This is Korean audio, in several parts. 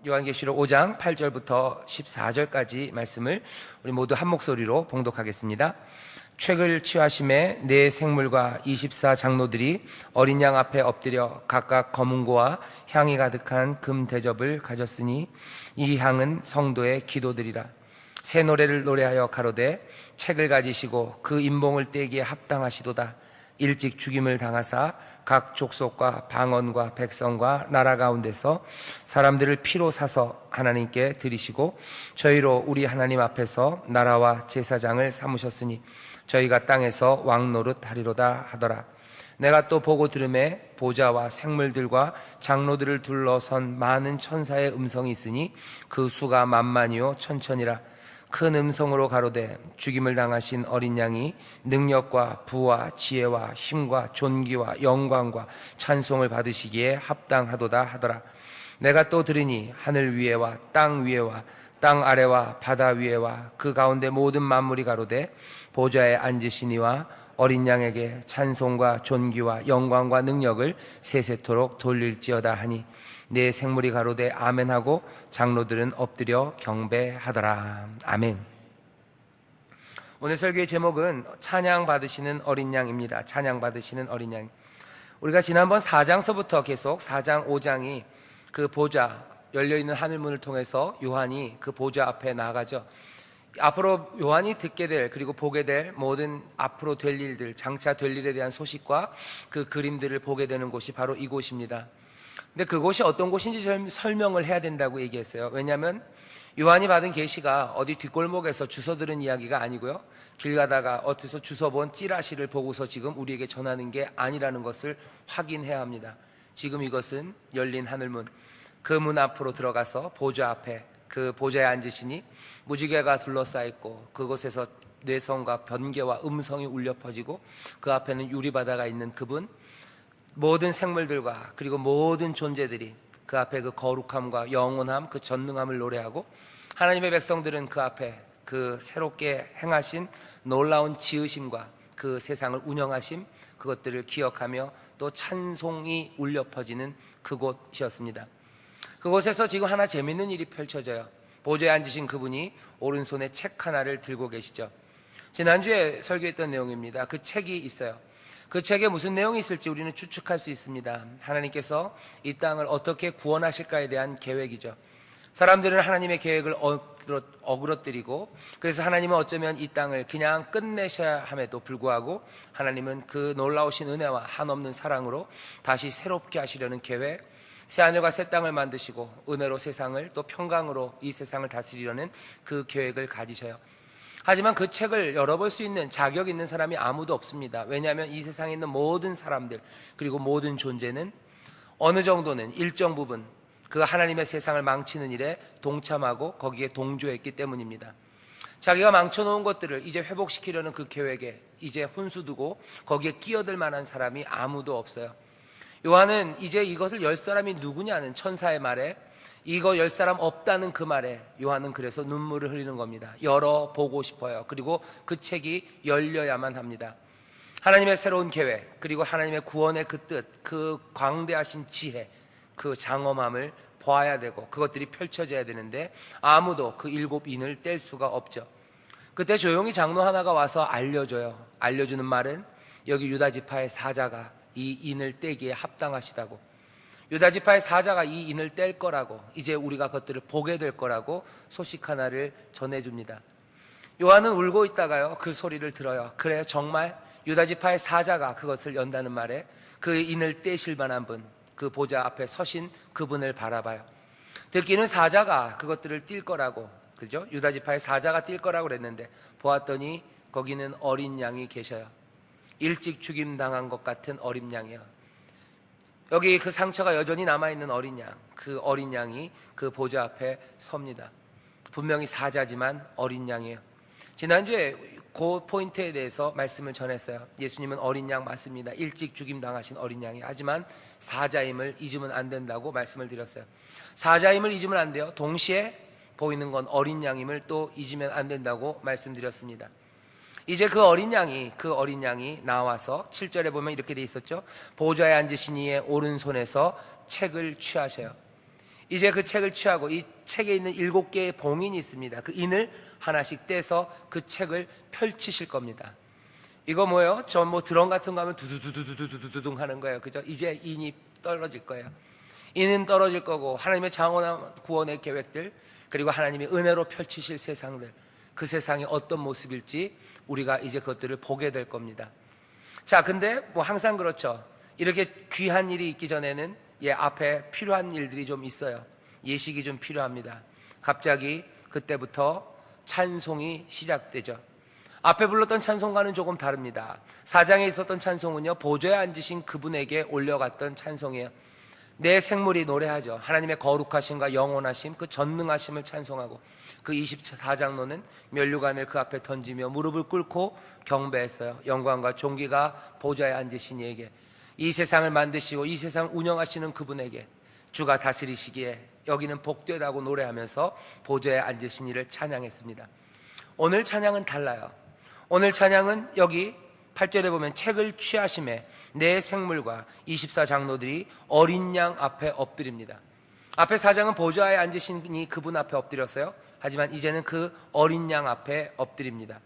요한계시록 5장 8절부터 14절까지 말씀을 우리 모두 한 목소리로 봉독하겠습니다. 책을 취하심에 네 생물과 24 장로들이 어린 양 앞에 엎드려 각각 검은고와 향이 가득한 금 대접을 가졌으니 이 향은 성도의 기도들이라. 새 노래를 노래하여 가로되 책을 가지시고 그 인봉을 떼기에 합당하시도다. 일찍 죽임을 당하사 각 족속과 방언과 백성과 나라 가운데서 사람들을 피로 사서 하나님께 드리시고 저희로 우리 하나님 앞에서 나라와 제사장을 삼으셨으니 저희가 땅에서 왕 노릇하리로다 하더라. 내가 또 보고 들음에 보좌와 생물들과 장로들을 둘러선 많은 천사의 음성이 있으니 그 수가 만만이요 천천이라. 큰 음성으로 가로되 죽임을 당하신 어린 양이 능력과 부와 지혜와 힘과 존귀와 영광과 찬송을 받으시기에 합당하도다 하더라. 내가 또 들으니 하늘 위에와 땅 위에와 땅 아래와 바다 위에와 그 가운데 모든 만물이 가로되 보좌에 앉으신 이와 어린 양에게 찬송과 존귀와 영광과 능력을 세세토록 돌릴지어다 하니 네 생물이 가로되 아멘하고 장로들은 엎드려 경배하더라. 아멘. 오늘 설교의 제목은 찬양 받으시는 어린 양입니다. 찬양 받으시는 어린 양. 우리가 지난번 4장서부터 계속 4장 5장이 그 보좌 열려있는 하늘문을 통해서 요한이 그 보좌 앞에 나아가죠. 앞으로 요한이 듣게 될 그리고 보게 될 모든 앞으로 될 일들, 장차 될 일에 대한 소식과 그 그림들을 보게 되는 곳이 바로 이곳입니다. 근데 그곳이 어떤 곳인지 설명을 해야 된다고 얘기했어요. 왜냐하면 요한이 받은 계시가 어디 뒷골목에서 주워 들은 이야기가 아니고요, 길 가다가 어디서 주워 본 찌라시를 보고서 지금 우리에게 전하는 게 아니라는 것을 확인해야 합니다. 지금 이것은 열린 하늘문, 그 문 앞으로 들어가서 보좌 앞에 그 보좌에 앉으시니 무지개가 둘러싸있고 그곳에서 뇌성과 번개와 음성이 울려 퍼지고 그 앞에는 유리바다가 있는 그분, 모든 생물들과 그리고 모든 존재들이 그 앞에 그 거룩함과 영원함, 그 전능함을 노래하고 하나님의 백성들은 그 앞에 그 새롭게 행하신 놀라운 지으심과 그 세상을 운영하심, 그것들을 기억하며 또 찬송이 울려 퍼지는 그곳이었습니다. 그곳에서 지금 하나 재밌는 일이 펼쳐져요. 보좌에 앉으신 그분이 오른손에 책 하나를 들고 계시죠. 지난주에 설교했던 내용입니다. 그 책이 있어요. 그 책에 무슨 내용이 있을지 우리는 추측할 수 있습니다. 하나님께서 이 땅을 어떻게 구원하실까에 대한 계획이죠. 사람들은 하나님의 계획을 어그러뜨리고, 그래서 하나님은 어쩌면 이 땅을 그냥 끝내셔야 함에도 불구하고 하나님은 그 놀라우신 은혜와 한없는 사랑으로 다시 새롭게 하시려는 계획, 새하늘과 새 땅을 만드시고 은혜로 세상을 또 평강으로 이 세상을 다스리려는 그 계획을 가지셔요. 하지만 그 책을 열어볼 수 있는 자격 있는 사람이 아무도 없습니다. 왜냐하면 이 세상에 있는 모든 사람들 그리고 모든 존재는 어느 정도는 일정 부분 그 하나님의 세상을 망치는 일에 동참하고 거기에 동조했기 때문입니다. 자기가 망쳐놓은 것들을 이제 회복시키려는 그 계획에 이제 훈수두고 거기에 끼어들 만한 사람이 아무도 없어요. 요한은 이제 이것을 열 사람이 누구냐는 천사의 말에, 이거 열 사람 없다는 그 말에 요한은 그래서 눈물을 흘리는 겁니다. 열어보고 싶어요. 그리고 그 책이 열려야만 합니다. 하나님의 새로운 계획, 그리고 하나님의 구원의 그 뜻, 그 광대하신 지혜, 그 장엄함을 보아야 되고 그것들이 펼쳐져야 되는데 아무도 그 7인을 뗄 수가 없죠. 그때 조용히 장로 하나가 와서 알려줘요. 알려주는 말은 여기 유다지파의 사자가 이 인을 떼기에 합당하시다고, 유다지파의 사자가 이 인을 뗄 거라고, 이제 우리가 그것들을 보게 될 거라고 소식 하나를 전해줍니다. 요한은 울고 있다가요 그 소리를 들어요. 그래요, 정말 유다지파의 사자가 그것을 연다는 말에 그 인을 떼실 만한 분, 그 보좌 앞에 서신 그분을 바라봐요. 듣기는 사자가 그것들을 뛸 거라고, 그죠? 유다지파의 사자가 뛸 거라고 그랬는데 보았더니 거기는 어린 양이 계셔요. 일찍 죽임 당한 것 같은 어린 양이에요. 여기 그 상처가 여전히 남아있는 어린 양, 그 어린 양이 그 보좌 앞에 섭니다. 분명히 사자지만 어린 양이에요. 지난주에 그 포인트에 대해서 말씀을 전했어요. 예수님은 어린 양 맞습니다. 일찍 죽임 당하신 어린 양이, 하지만 사자임을 잊으면 안 된다고 말씀을 드렸어요. 사자임을 잊으면 안 돼요. 동시에 보이는 건 어린 양임을 또 잊으면 안 된다고 말씀드렸습니다. 이제 그 어린 양이 나와서 7절에 보면 이렇게 돼 있었죠. 보좌에 앉으신 이의 오른손에서 책을 취하셔요. 이제 그 책을 취하고 이 책에 있는 7개의 봉인이 있습니다. 그 인을 하나씩 떼서 그 책을 펼치실 겁니다. 이거 뭐예요? 저 뭐 드럼 같은 거 하면 두두두두두두두둥 하는 거예요. 그죠? 이제 인이 떨어질 거예요. 인은 떨어질 거고 하나님의 장원한 구원의 계획들, 그리고 하나님이 은혜로 펼치실 세상들, 그 세상이 어떤 모습일지 우리가 이제 그것들을 보게 될 겁니다. 자, 근데 뭐 항상 그렇죠. 이렇게 귀한 일이 있기 전에는 앞에 필요한 일들이 좀 있어요. 예식이 좀 필요합니다. 갑자기 그때부터 찬송이 시작되죠. 앞에 불렀던 찬송과는 조금 다릅니다. 4장에 있었던 찬송은요, 보좌에 앉으신 그분에게 올려갔던 찬송이에요. 내 생물이 노래하죠. 하나님의 거룩하심과 영원하심, 그 전능하심을 찬송하고, 그 24장로는 면류관을 그 앞에 던지며 무릎을 꿇고 경배했어요. 영광과 존귀가 보좌에 앉으신 이에게, 이 세상을 만드시고 이 세상을 운영하시는 그분에게, 주가 다스리시기에 여기는 복되다고 노래하면서 보좌에 앉으신 이를 찬양했습니다. 오늘 찬양은 달라요. 오늘 찬양은 여기 8절에 보면 책을 취하심에 내 생물과 24장로들이 어린 양 앞에 엎드립니다. 앞에 4장은 보좌에 앉으시니 그분 앞에 엎드렸어요. 하지만 이제는 그 어린 양 앞에 엎드립니다.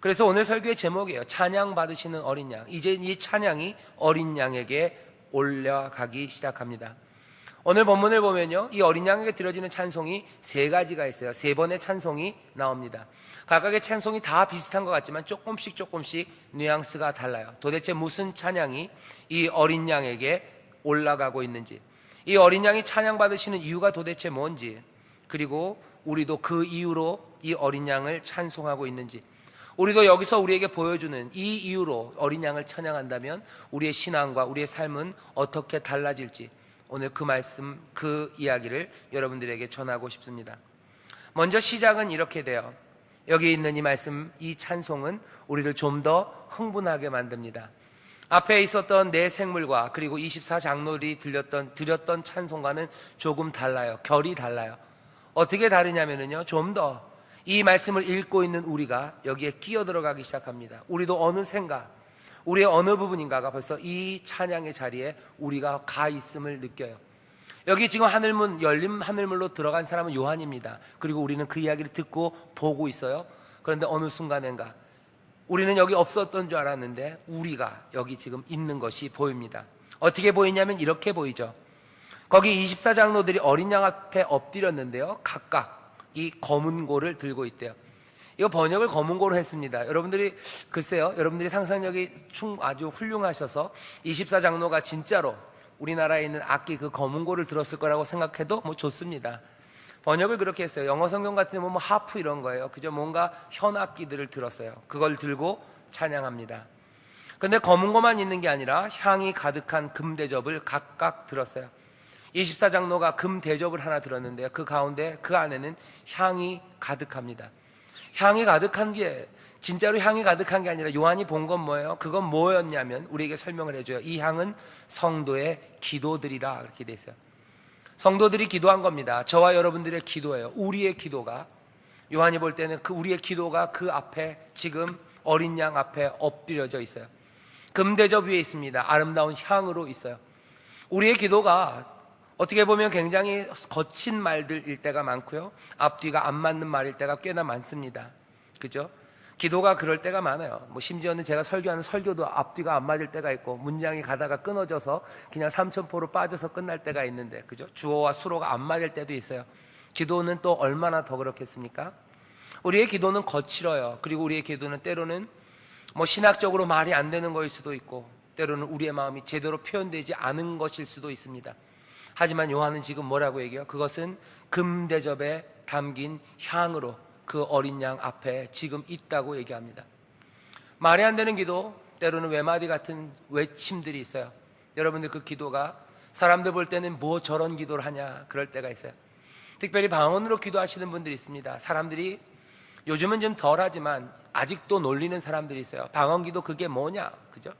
그래서 오늘 설교의 제목이에요. 찬양 받으시는 어린 양. 이제 이 찬양이 어린 양에게 올라가기 시작합니다. 오늘 본문을 보면요, 이 어린 양에게 드려지는 찬송이 3가지가 있어요. 3번의 찬송이 나옵니다. 각각의 찬송이 다 비슷한 것 같지만 조금씩 뉘앙스가 달라요. 도대체 무슨 찬양이 이 어린 양에게 올라가고 있는지, 이 어린 양이 찬양받으시는 이유가 도대체 뭔지, 그리고 우리도 그 이유로 이 어린 양을 찬송하고 있는지, 우리도 여기서 우리에게 보여주는 이 이유로 어린 양을 찬양한다면 우리의 신앙과 우리의 삶은 어떻게 달라질지, 오늘 그 말씀, 그 이야기를 여러분들에게 전하고 싶습니다. 먼저 시작은 이렇게 돼요. 여기 있는 이 말씀, 이 찬송은 우리를 좀 더 흥분하게 만듭니다. 앞에 있었던 내 생물과 그리고 24장로들이 드렸던 찬송과는 조금 달라요. 결이 달라요. 어떻게 다르냐면요, 좀 더 이 말씀을 읽고 있는 우리가 여기에 끼어 들어가기 시작합니다. 우리도 어느샌가, 우리의 어느 부분인가가 벌써 이 찬양의 자리에 우리가 가 있음을 느껴요. 여기 지금 하늘문, 열린 하늘문으로 들어간 사람은 요한입니다. 그리고 우리는 그 이야기를 듣고 보고 있어요. 그런데 어느 순간인가 우리는 여기 없었던 줄 알았는데 우리가 여기 지금 있는 것이 보입니다. 어떻게 보이냐면 이렇게 보이죠. 거기 24장로들이 어린 양 앞에 엎드렸는데요, 각각 이 검은 고를 들고 있대요. 이거 번역을 검은 고로 했습니다. 여러분들이 글쎄요, 여러분들이 상상력이 아주 훌륭하셔서 24장로가 진짜로 우리나라에 있는 악기 그 검은 고를 들었을 거라고 생각해도 뭐 좋습니다. 번역을 그렇게 했어요. 영어 성경 같은 뭐 하프 이런 거예요. 그저 뭔가 현악기들을 들었어요. 그걸 들고 찬양합니다. 근데 검은 고만 있는 게 아니라 향이 가득한 금대접을 각각 들었어요. 24장로가 금대접을 하나 들었는데요, 그 가운데 그 안에는 향이 가득합니다. 향이 가득한 게, 진짜로 향이 가득한 게 아니라 요한이 본 건 뭐예요? 그건 뭐였냐면 우리에게 설명을 해줘요. 이 향은 성도의 기도들이라, 그렇게 돼 있어요. 성도들이 기도한 겁니다. 저와 여러분들의 기도예요. 우리의 기도가, 요한이 볼 때는 그 우리의 기도가 그 앞에 지금 어린 양 앞에 엎드려져 있어요. 금대접 위에 있습니다. 아름다운 향으로 있어요. 우리의 기도가 어떻게 보면 굉장히 거친 말들일 때가 많고요, 앞뒤가 안 맞는 말일 때가 꽤나 많습니다. 그죠? 기도가 그럴 때가 많아요. 뭐 심지어는 제가 설교하는 설교도 앞뒤가 안 맞을 때가 있고, 문장이 가다가 끊어져서 그냥 삼천포로 빠져서 끝날 때가 있는데, 그죠? 주어와 수로가 안 맞을 때도 있어요. 기도는 또 얼마나 더 그렇겠습니까? 우리의 기도는 거칠어요. 그리고 우리의 기도는 때로는 뭐 신학적으로 말이 안 되는 거일 수도 있고, 때로는 우리의 마음이 제대로 표현되지 않은 것일 수도 있습니다. 하지만 요한은 지금 뭐라고 얘기해요? 그것은 금대접에 담긴 향으로 그 어린 양 앞에 지금 있다고 얘기합니다. 말이 안 되는 기도, 때로는 외마디 같은 외침들이 있어요. 여러분들 그 기도가 사람들 볼 때는 뭐 저런 기도를 하냐 그럴 때가 있어요. 특별히 방언으로 기도하시는 분들이 있습니다. 사람들이 요즘은 좀 덜하지만 아직도 놀리는 사람들이 있어요. 방언 기도 그게 뭐냐, 그죠?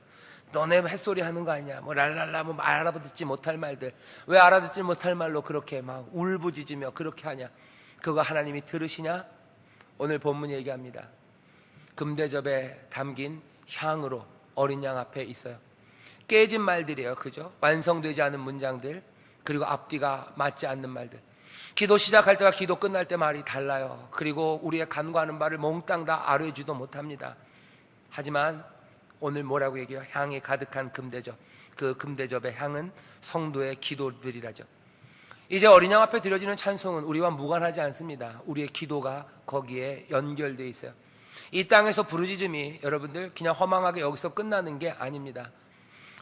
너네 햇소리 하는 거 아니냐, 뭐 랄랄라, 뭐 알아듣지 못할 말들, 왜 알아듣지 못할 말로 그렇게 막 울부짖으며 그렇게 하냐, 그거 하나님이 들으시냐? 오늘 본문이 얘기합니다. 금대접에 담긴 향으로 어린 양 앞에 있어요. 깨진 말들이에요, 그죠? 완성되지 않은 문장들, 그리고 앞뒤가 맞지 않는 말들. 기도 시작할 때와 기도 끝날 때 말이 달라요. 그리고 우리의 간구하는 바를 몽땅 다 아뢰지도 못합니다. 하지만 오늘 뭐라고 얘기해요? 향이 가득한 금대접. 그 금대접의 향은 성도의 기도들이라죠. 이제 어린 양 앞에 드려지는 찬송은 우리와 무관하지 않습니다. 우리의 기도가 거기에 연결되어 있어요. 이 땅에서 부르짖음이 여러분들 그냥 허망하게 여기서 끝나는 게 아닙니다.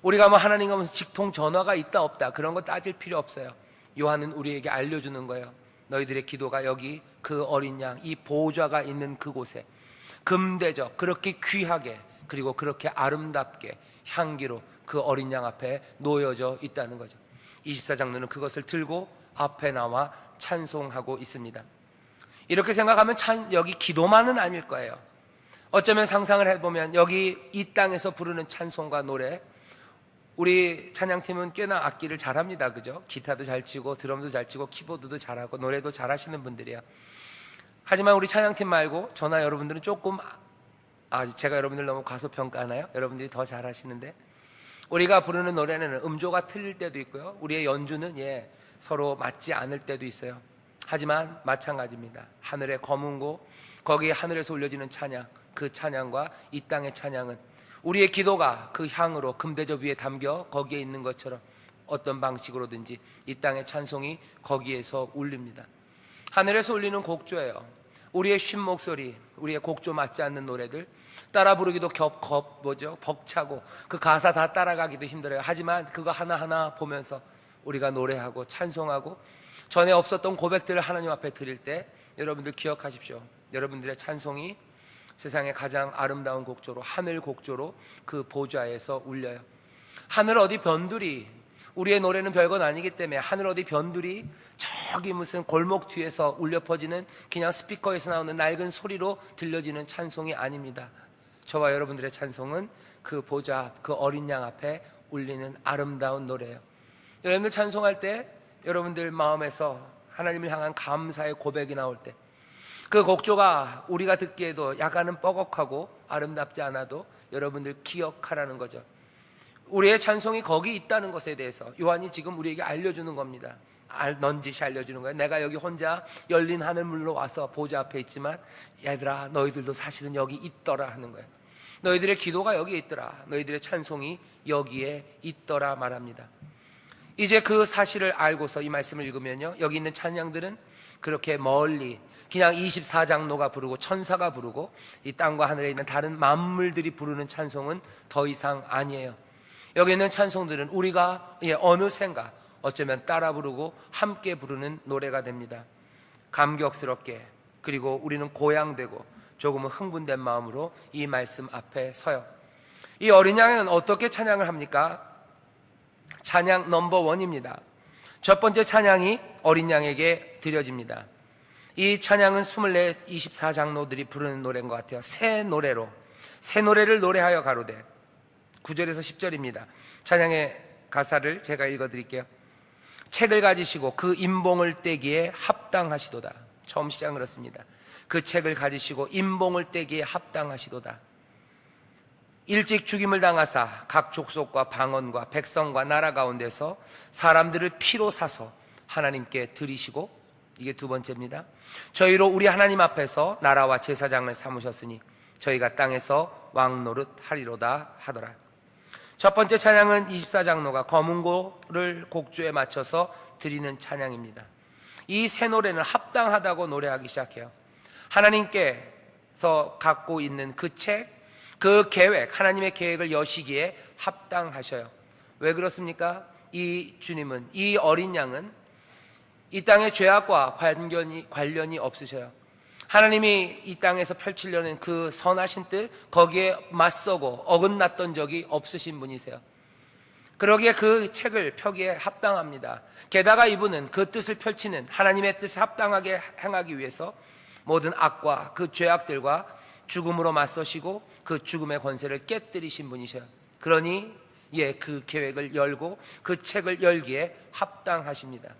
우리가 뭐 하나님과 무슨 직통 전화가 있다 없다 그런 거 따질 필요 없어요. 요한은 우리에게 알려주는 거예요. 너희들의 기도가 여기 그 어린 양, 이 보좌가 있는 그곳에 금대접, 그렇게 귀하게 그리고 그렇게 아름답게 향기로 그 어린 양 앞에 놓여져 있다는 거죠. 24장로는 그것을 들고 앞에 나와 찬송하고 있습니다. 이렇게 생각하면 여기 기도만은 아닐 거예요. 어쩌면 상상을 해보면 여기 이 땅에서 부르는 찬송과 노래, 우리 찬양팀은 꽤나 악기를 잘합니다. 그죠? 기타도 잘 치고 드럼도 잘 치고 키보드도 잘하고 노래도 잘하시는 분들이에요. 하지만 우리 찬양팀 말고 저나 여러분들은 조금 제가 여러분들 너무 과소평가하나요? 여러분들이 더 잘하시는데, 우리가 부르는 노래는 음조가 틀릴 때도 있고요, 우리의 연주는 서로 맞지 않을 때도 있어요. 하지만 마찬가지입니다. 하늘의 검은고 거기에 하늘에서 올려지는 찬양, 그 찬양과 이 땅의 찬양은 우리의 기도가 그 향으로 금대접 위에 담겨 거기에 있는 것처럼 어떤 방식으로든지 이 땅의 찬송이 거기에서 울립니다. 하늘에서 울리는 곡조예요. 우리의 쉰 목소리, 우리의 곡조 맞지 않는 노래들 따라 부르기도 벅차고 그 가사 다 따라가기도 힘들어요. 하지만 그거 하나하나 보면서 우리가 노래하고 찬송하고 전에 없었던 고백들을 하나님 앞에 드릴 때 여러분들 기억하십시오. 여러분들의 찬송이 세상의 가장 아름다운 곡조로, 하늘 곡조로 그 보좌에서 울려요. 하늘 어디 변두리, 우리의 노래는 별건 아니기 때문에 하늘 어디 변두리 저기 무슨 골목 뒤에서 울려 퍼지는 그냥 스피커에서 나오는 낡은 소리로 들려지는 찬송이 아닙니다. 저와 여러분들의 찬송은 그 보좌, 그 어린 양 앞에 울리는 아름다운 노래예요. 여러분들 찬송할 때 여러분들 마음에서 하나님을 향한 감사의 고백이 나올 때 그 곡조가 우리가 듣기에도 약간은 뻐걱하고 아름답지 않아도 여러분들 기억하라는 거죠. 우리의 찬송이 거기 있다는 것에 대해서 요한이 지금 우리에게 알려주는 겁니다. 넌지시 알려주는 거예요. 내가 여기 혼자 열린 하늘물로 와서 보좌 앞에 있지만 얘들아 너희들도 사실은 여기 있더라 하는 거예요. 너희들의 기도가 여기에 있더라, 너희들의 찬송이 여기에 있더라 말합니다. 이제 그 사실을 알고서 이 말씀을 읽으면요, 여기 있는 찬양들은 그렇게 멀리 그냥 24장로가 부르고 천사가 부르고 이 땅과 하늘에 있는 다른 만물들이 부르는 찬송은 더 이상 아니에요. 여기 있는 찬송들은 우리가 어느샌가 어쩌면 따라 부르고 함께 부르는 노래가 됩니다. 감격스럽게, 그리고 우리는 고향되고 조금은 흥분된 마음으로 이 말씀 앞에 서요. 이 어린 양은 어떻게 찬양을 합니까? 찬양 넘버 원입니다. 첫 번째 찬양이 어린 양에게 드려집니다. 이 찬양은 24장로들이 부르는 노래인 것 같아요. 새 노래를 노래하여 가로되. 9절에서 10절입니다. 찬양의 가사를 제가 읽어드릴게요. 책을 가지시고 그 임봉을 떼기에 합당하시도다. 처음 시작은 그렇습니다. 그 책을 가지시고 임봉을 떼기에 합당하시도다. 일찍 죽임을 당하사 각 족속과 방언과 백성과 나라 가운데서 사람들을 피로 사서 하나님께 드리시고, 이게 두 번째입니다. 저희로 우리 하나님 앞에서 나라와 제사장을 삼으셨으니 저희가 땅에서 왕노릇 하리로다 하더라. 첫 번째 찬양은 24장로가 검은고를 곡조에 맞춰서 드리는 찬양입니다. 이 새 노래는 합당하다고 노래하기 시작해요. 하나님께서 갖고 있는 그 책, 그 계획, 하나님의 계획을 여시기에 합당하셔요. 왜 그렇습니까? 이 주님은, 이 어린 양은 이 땅의 죄악과 관련이 없으셔요. 하나님이 이 땅에서 펼치려는 그 선하신 뜻, 거기에 맞서고 어긋났던 적이 없으신 분이세요. 그러기에 그 책을 펴기에 합당합니다. 게다가 이분은 그 뜻을 펼치는 하나님의 뜻에 합당하게 행하기 위해서 모든 악과 그 죄악들과 죽음으로 맞서시고 그 죽음의 권세를 깨뜨리신 분이셔요. 그러니 그 계획을 열고 그 책을 열기에 합당하십니다.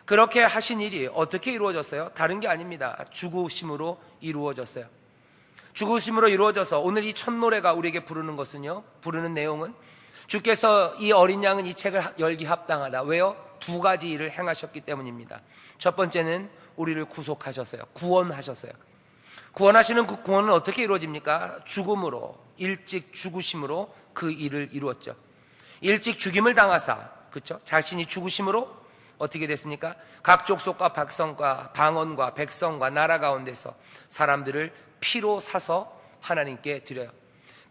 그렇게 하신 일이 어떻게 이루어졌어요? 다른 게 아닙니다. 죽으심으로 이루어졌어요. 죽으심으로 이루어져서 오늘 이 첫 노래가 우리에게 부르는 것은요, 부르는 내용은 주께서 이 어린 양은 이 책을 열기 합당하다. 왜요? 두 가지 일을 행하셨기 때문입니다. 첫 번째는 우리를 구속하셨어요. 구원하셨어요. 구원하시는 그 구원은 어떻게 이루어집니까? 죽음으로, 일찍 죽으심으로 그 일을 이루었죠. 일찍 죽임을 당하사, 그렇죠? 자신이 죽으심으로 어떻게 됐습니까? 각 족속과 백성과 방언과 백성과 나라 가운데서 사람들을 피로 사서 하나님께 드려요.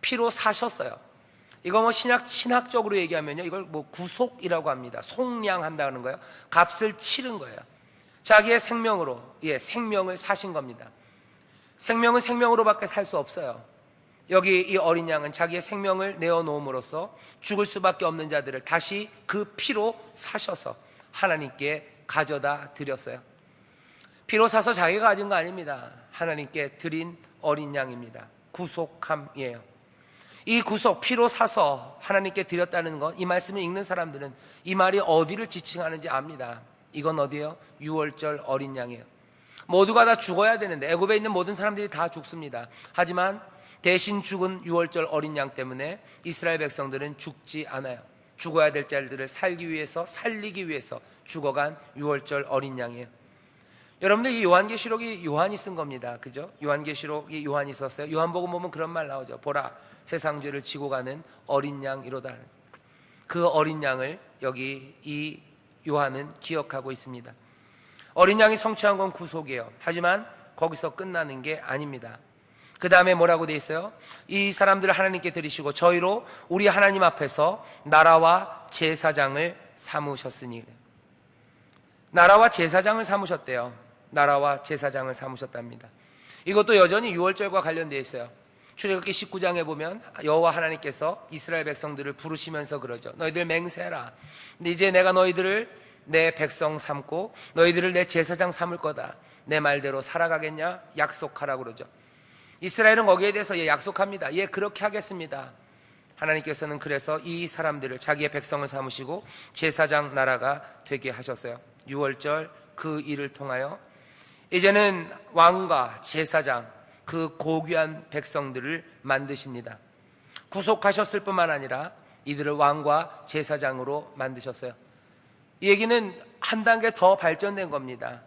피로 사셨어요. 이거 뭐 신학적으로 얘기하면요, 이걸 뭐 구속이라고 합니다. 속량한다는 거예요. 값을 치른 거예요. 자기의 생명으로, 생명을 사신 겁니다. 생명은 생명으로밖에 살 수 없어요. 여기 이 어린 양은 자기의 생명을 내어놓음으로써 죽을 수밖에 없는 자들을 다시 그 피로 사셔서 하나님께 가져다 드렸어요. 피로 사서 자기가 가진 거 아닙니다. 하나님께 드린 어린 양입니다. 구속함이에요. 이 구속, 피로 사서 하나님께 드렸다는 것, 이 말씀을 읽는 사람들은 이 말이 어디를 지칭하는지 압니다. 이건 어디예요? 유월절 어린 양이에요. 모두가 다 죽어야 되는데, 애굽에 있는 모든 사람들이 다 죽습니다. 하지만 대신 죽은 유월절 어린 양 때문에 이스라엘 백성들은 죽지 않아요. 죽어야 될 자들을 살기 위해서, 살리기 위해서 죽어간 유월절 어린 양이에요. 여러분들, 이 요한계시록이 요한이 쓴 겁니다. 그죠? 요한계시록이 요한이 썼어요. 요한복음 보면 그런 말 나오죠. 보라, 세상 죄를 지고 가는 어린 양이로다. 그 어린 양을 여기 이 요한은 기억하고 있습니다. 어린 양이 성취한 건 구속이에요. 하지만 거기서 끝나는 게 아닙니다. 그 다음에 뭐라고 돼 있어요? 이 사람들을 하나님께 드리시고 저희로 우리 하나님 앞에서 나라와 제사장을 삼으셨으니. 나라와 제사장을 삼으셨대요. 나라와 제사장을 삼으셨답니다. 이것도 여전히 유월절과 관련되어 있어요. 출애굽기 19장에 보면 여호와 하나님께서 이스라엘 백성들을 부르시면서 그러죠. 너희들 맹세해라. 근데 이제 내가 너희들을 내 백성 삼고 너희들을 내 제사장 삼을 거다. 내 말대로 살아가겠냐? 약속하라고 그러죠. 이스라엘은 거기에 대해서 약속합니다. 그렇게 하겠습니다. 하나님께서는 그래서 이 사람들을 자기의 백성을 삼으시고 제사장 나라가 되게 하셨어요. 유월절 그 일을 통하여 이제는 왕과 제사장, 그 고귀한 백성들을 만드십니다. 구속하셨을 뿐만 아니라 이들을 왕과 제사장으로 만드셨어요. 이 얘기는 한 단계 더 발전된 겁니다.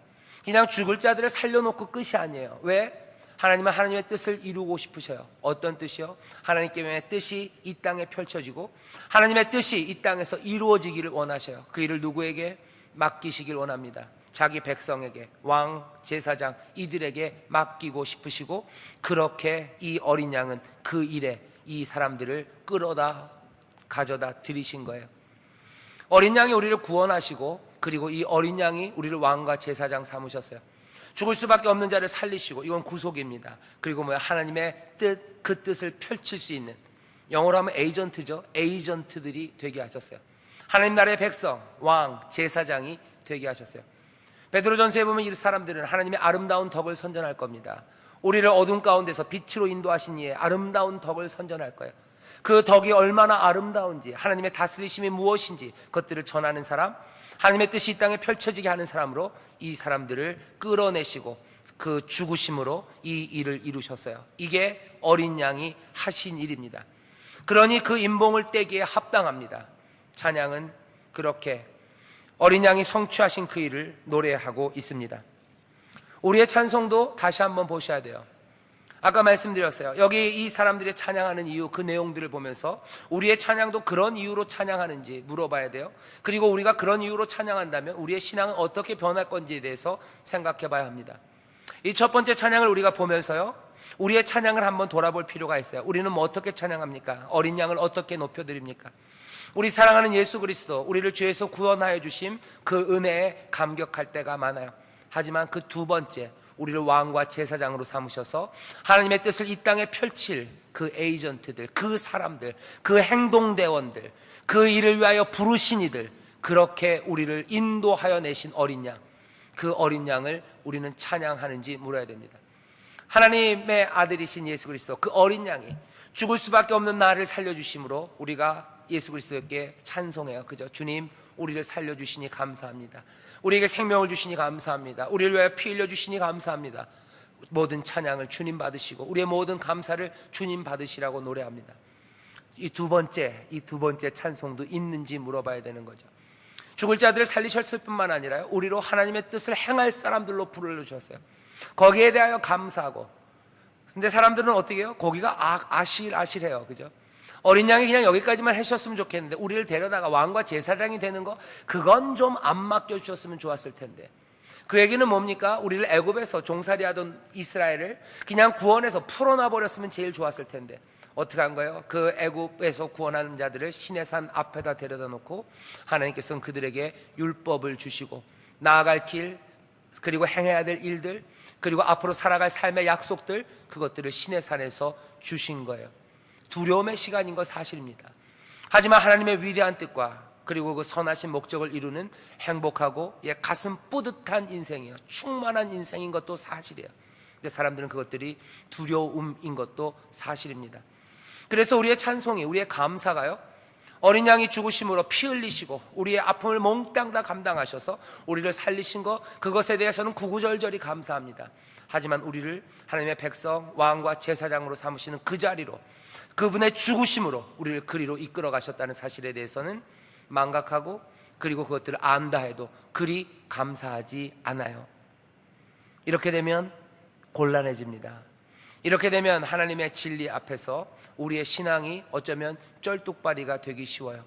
그냥 죽을 자들을 살려놓고 끝이 아니에요. 왜? 하나님은 하나님의 뜻을 이루고 싶으셔요. 어떤 뜻이요? 하나님의 뜻이 이 땅에 펼쳐지고 하나님의 뜻이 이 땅에서 이루어지기를 원하셔요. 그 일을 누구에게 맡기시길 원합니다. 자기 백성에게, 왕, 제사장 이들에게 맡기고 싶으시고, 그렇게 이 어린 양은 그 일에 이 사람들을 끌어다 가져다 드리신 거예요. 어린 양이 우리를 구원하시고, 그리고 이 어린 양이 우리를 왕과 제사장 삼으셨어요. 죽을 수밖에 없는 자를 살리시고, 이건 구속입니다. 그리고 하나님의 뜻, 그 뜻을 펼칠 수 있는, 영어로 하면 에이전트죠. 에이전트들이 되게 하셨어요. 하나님 나라의 백성, 왕, 제사장이 되게 하셨어요. 베드로전서에 보면 이 사람들은 하나님의 아름다운 덕을 선전할 겁니다. 우리를 어둠 가운데서 빛으로 인도하신 이의 아름다운 덕을 선전할 거예요. 그 덕이 얼마나 아름다운지, 하나님의 다스리심이 무엇인지 그것들을 전하는 사람, 하나님의 뜻이 이 땅에 펼쳐지게 하는 사람으로 이 사람들을 끌어내시고 그 죽으심으로 이 일을 이루셨어요. 이게 어린 양이 하신 일입니다. 그러니 그 인봉을 떼기에 합당합니다. 찬양은 그렇게 어린 양이 성취하신 그 일을 노래하고 있습니다. 우리의 찬송도 다시 한번 보셔야 돼요. 아까 말씀드렸어요. 여기 이 사람들이 찬양하는 이유, 그 내용들을 보면서 우리의 찬양도 그런 이유로 찬양하는지 물어봐야 돼요. 그리고 우리가 그런 이유로 찬양한다면 우리의 신앙은 어떻게 변할 건지에 대해서 생각해 봐야 합니다. 이 첫 번째 찬양을 우리가 보면서요, 우리의 찬양을 한번 돌아볼 필요가 있어요. 우리는 뭐 어떻게 찬양합니까? 어린 양을 어떻게 높여드립니까? 우리 사랑하는 예수 그리스도, 우리를 죄에서 구원하여 주심 그 은혜에 감격할 때가 많아요. 하지만 그 두 번째, 우리를 왕과 제사장으로 삼으셔서 하나님의 뜻을 이 땅에 펼칠 그 에이전트들, 그 사람들, 그 행동대원들, 그 일을 위하여 부르신 이들, 그렇게 우리를 인도하여 내신 어린 양, 그 어린 양을 우리는 찬양하는지 물어야 됩니다. 하나님의 아들이신 예수 그리스도, 그 어린 양이 죽을 수밖에 없는 나를 살려주심으로 우리가 예수 그리스도께 찬송해요. 그죠? 주님, 우리를 살려주시니 감사합니다. 우리에게 생명을 주시니 감사합니다. 우리를 위하여 피 흘려주시니 감사합니다. 모든 찬양을 주님 받으시고 우리의 모든 감사를 주님 받으시라고 노래합니다. 이 두 번째 찬송도 있는지 물어봐야 되는 거죠. 죽을 자들을 살리셨을 뿐만 아니라 우리로 하나님의 뜻을 행할 사람들로 불러주셨어요. 거기에 대하여 감사하고. 근데 사람들은 어떻게 해요? 거기가 아실아실해요. 그죠? 어린 양이 그냥 여기까지만 하셨으면 좋겠는데 우리를 데려다가 왕과 제사장이 되는 거, 그건 좀 안 맡겨주셨으면 좋았을 텐데. 그 얘기는 뭡니까? 우리를 애굽에서 종살이하던 이스라엘을 그냥 구원해서 풀어놔 버렸으면 제일 좋았을 텐데 어떻게 한 거예요? 그 애굽에서 구원하는 자들을 시내산 앞에다 데려다 놓고 하나님께서는 그들에게 율법을 주시고 나아갈 길, 그리고 행해야 될 일들, 그리고 앞으로 살아갈 삶의 약속들, 그것들을 시내산에서 주신 거예요. 두려움의 시간인 거 사실입니다. 하지만 하나님의 위대한 뜻과 그리고 그 선하신 목적을 이루는 행복하고 가슴 뿌듯한 인생이에요. 충만한 인생인 것도 사실이에요. 근데 사람들은 그것들이 두려움인 것도 사실입니다. 그래서 우리의 찬송이, 우리의 감사가요, 어린 양이 죽으심으로 피 흘리시고 우리의 아픔을 몽땅 다 감당하셔서 우리를 살리신 것, 그것에 대해서는 구구절절히 감사합니다. 하지만 우리를 하나님의 백성, 왕과 제사장으로 삼으시는 그 자리로, 그분의 죽으심으로 우리를 그리로 이끌어 가셨다는 사실에 대해서는 망각하고, 그리고 그것들을 안다 해도 그리 감사하지 않아요. 이렇게 되면 곤란해집니다. 이렇게 되면 하나님의 진리 앞에서 우리의 신앙이 어쩌면 쩔뚝발이가 되기 쉬워요.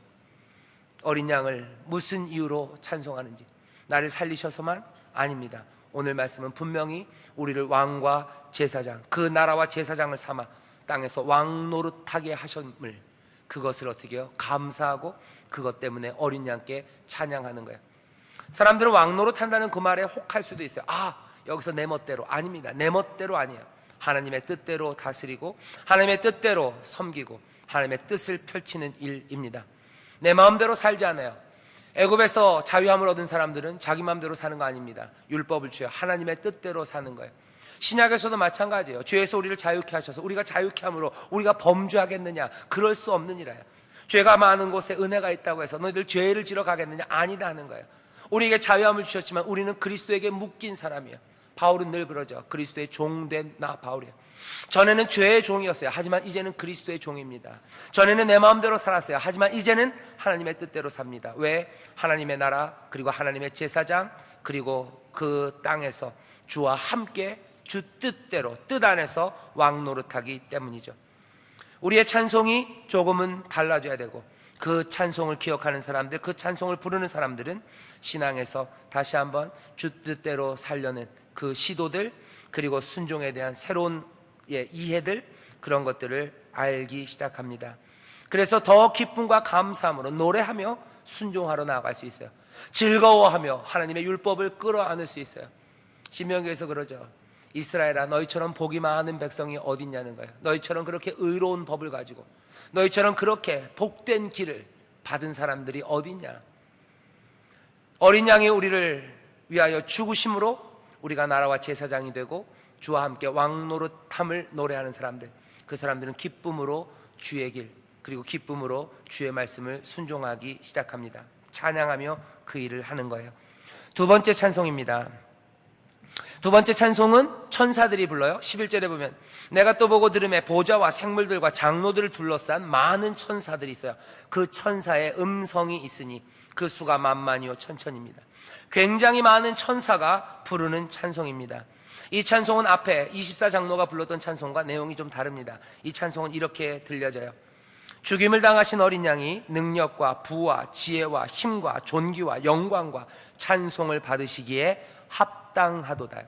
어린 양을 무슨 이유로 찬송하는지, 나를 살리셔서만? 아닙니다. 오늘 말씀은 분명히 우리를 왕과 제사장, 그 나라와 제사장을 삼아 땅에서 왕노릇하게 하셨음을, 그것을 어떻게 해요? 감사하고 그것 때문에 어린 양께 찬양하는 거예요. 사람들은 왕노릇한다는 그 말에 혹할 수도 있어요. 여기서 내 멋대로. 아닙니다. 내 멋대로 아니에요. 하나님의 뜻대로 다스리고 하나님의 뜻대로 섬기고 하나님의 뜻을 펼치는 일입니다. 내 마음대로 살지 않아요. 애굽에서 자유함을 얻은 사람들은 자기 마음대로 사는 거 아닙니다. 율법을 주여 하나님의 뜻대로 사는 거예요. 신약에서도 마찬가지예요. 죄에서 우리를 자유케 하셔서 우리가 자유케 함으로 우리가 범죄하겠느냐? 그럴 수 없느니라요. 죄가 많은 곳에 은혜가 있다고 해서 너희들 죄를 지러 가겠느냐? 아니다 하는 거예요. 우리에게 자유함을 주셨지만 우리는 그리스도에게 묶인 사람이에요. 바울은 늘 그러죠. 그리스도의 종된 나 바울이에요. 전에는 죄의 종이었어요. 하지만 이제는 그리스도의 종입니다. 전에는 내 마음대로 살았어요. 하지만 이제는 하나님의 뜻대로 삽니다. 왜? 하나님의 나라, 그리고 하나님의 제사장, 그리고 그 땅에서 주와 함께 주 뜻대로, 뜻 안에서 왕노릇하기 때문이죠. 우리의 찬송이 조금은 달라져야 되고, 그 찬송을 기억하는 사람들, 그 찬송을 부르는 사람들은 신앙에서 다시 한번 주 뜻대로 살려는 그 시도들, 그리고 순종에 대한 새로운 이해들, 그런 것들을 알기 시작합니다. 그래서 더 기쁨과 감사함으로 노래하며 순종하러 나아갈 수 있어요. 즐거워하며 하나님의 율법을 끌어안을 수 있어요. 신명기에서 그러죠. 이스라엘아, 너희처럼 복이 많은 백성이 어딨냐는 거예요. 너희처럼 그렇게 의로운 법을 가지고, 너희처럼 그렇게 복된 길을 받은 사람들이 어딨냐. 어린 양이 우리를 위하여 죽으심으로 우리가 나라와 제사장이 되고 주와 함께 왕노릇함을 노래하는 사람들, 그 사람들은 기쁨으로 주의 길, 그리고 기쁨으로 주의 말씀을 순종하기 시작합니다. 찬양하며 그 일을 하는 거예요. 두 번째 찬송입니다. 두 번째 찬송은 천사들이 불러요. 11절에 보면 내가 또 보고 들음에 보좌와 생물들과 장로들을 둘러싼 많은 천사들이 있어요. 그 천사의 음성이 있으니 그 수가 만만이요 천천입니다. 굉장히 많은 천사가 부르는 찬송입니다. 이 찬송은 앞에 24장로가 불렀던 찬송과 내용이 좀 다릅니다. 이 찬송은 이렇게 들려져요. 죽임을 당하신 어린 양이 능력과 부와 지혜와 힘과 존귀와 영광과 찬송을 받으시기에 합당하도다.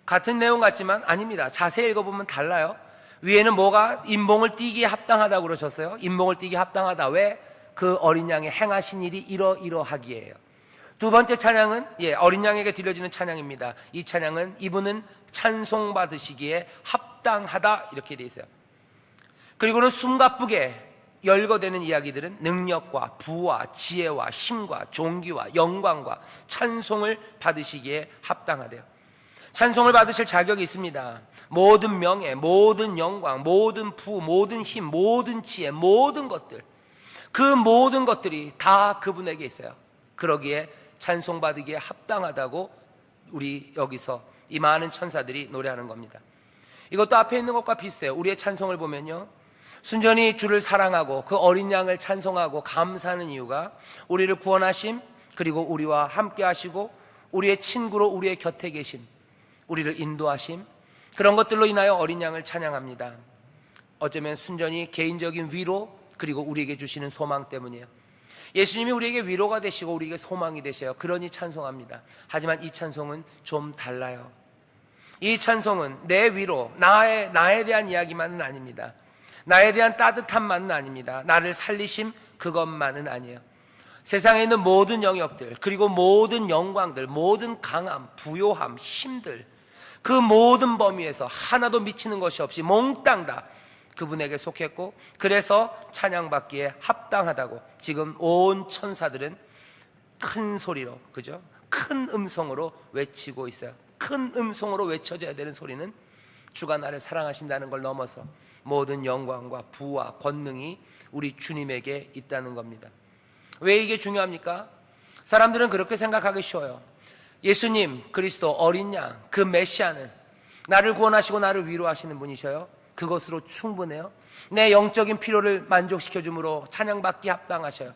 같은 내용 같지만 아닙니다. 자세히 읽어보면 달라요. 위에는 뭐가 인봉을 띠기에 합당하다고 그러셨어요. 인봉을 띠기에 합당하다. 왜? 그 어린 양의 행하신 일이 이러이러하기에요. 두 번째 찬양은 어린 양에게 들려지는 찬양입니다. 이 찬양은 이분은 찬송 받으시기에 합당하다 이렇게 돼 있어요. 그리고는 숨가쁘게 열거되는 이야기들은 능력과 부와 지혜와 힘과 존귀와 영광과 찬송을 받으시기에 합당하대요. 찬송을 받으실 자격이 있습니다. 모든 명예, 모든 영광, 모든 부, 모든 힘, 모든 지혜, 모든 것들, 그 모든 것들이 다 그분에게 있어요. 그러기에 찬송받으기에 합당하다고 우리 여기서 이 많은 천사들이 노래하는 겁니다. 이것도 앞에 있는 것과 비슷해요. 우리의 찬송을 보면요, 순전히 주를 사랑하고 그 어린 양을 찬송하고 감사하는 이유가 우리를 구원하심, 그리고 우리와 함께 하시고 우리의 친구로 우리의 곁에 계심, 우리를 인도하심, 그런 것들로 인하여 어린 양을 찬양합니다. 어쩌면 순전히 개인적인 위로, 그리고 우리에게 주시는 소망 때문이에요. 예수님이 우리에게 위로가 되시고 우리에게 소망이 되셔요. 그러니 찬송합니다. 하지만 이 찬송은 좀 달라요. 이 찬송은 내 위로, 나에 대한 이야기만은 아닙니다. 나에 대한 따뜻함만은 아닙니다. 나를 살리심, 그것만은 아니에요. 세상에 있는 모든 영역들, 그리고 모든 영광들, 모든 강함, 부요함, 힘들, 그 모든 범위에서 하나도 미치는 것이 없이 몽땅 다 그분에게 속했고, 그래서 찬양받기에 합당하다고 지금 온 천사들은 큰 소리로, 그죠? 큰 음성으로 외치고 있어요. 큰 음성으로 외쳐져야 되는 소리는 주가 나를 사랑하신다는 걸 넘어서 모든 영광과 부와 권능이 우리 주님에게 있다는 겁니다. 왜 이게 중요합니까? 사람들은 그렇게 생각하기 쉬워요. 예수님 그리스도 어린 양, 그 메시아는 나를 구원하시고 나를 위로하시는 분이셔요. 그것으로 충분해요. 내 영적인 필요를 만족시켜 주므로 찬양받기 합당하셔요.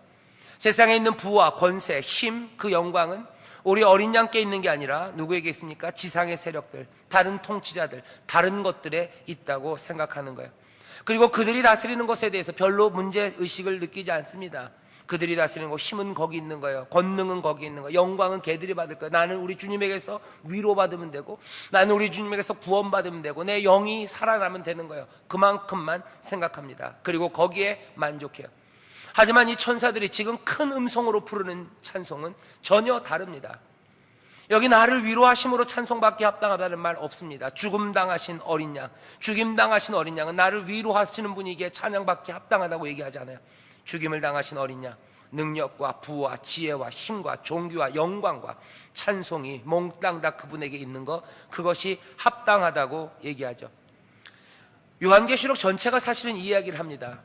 세상에 있는 부와 권세, 힘, 그 영광은 우리 어린 양께 있는 게 아니라 누구에게 있습니까? 지상의 세력들, 다른 통치자들, 다른 것들에 있다고 생각하는 거예요. 그리고 그들이 다스리는 것에 대해서 별로 문제의식을 느끼지 않습니다. 그들이 다스리는 거, 힘은 거기 있는 거예요. 권능은 거기 있는 거예요. 영광은 걔들이 받을 거예요. 나는 우리 주님에게서 위로받으면 되고, 나는 우리 주님에게서 구원받으면 되고, 내 영이 살아나면 되는 거예요. 그만큼만 생각합니다. 그리고 거기에 만족해요. 하지만 이 천사들이 지금 큰 음성으로 부르는 찬송은 전혀 다릅니다. 여기 나를 위로하심으로 찬송받기 합당하다는 말 없습니다. 죽임당하신 어린 양, 죽임당하신 어린 양은 나를 위로하시는 분이기에 찬양받기 합당하다고 얘기하잖아요. 죽임을 당하신 어린 양, 능력과 부와 지혜와 힘과 존귀와 영광과 찬송이 몽땅 다 그분에게 있는 것, 그것이 합당하다고 얘기하죠. 요한계시록 전체가 사실은 이 이야기를 합니다.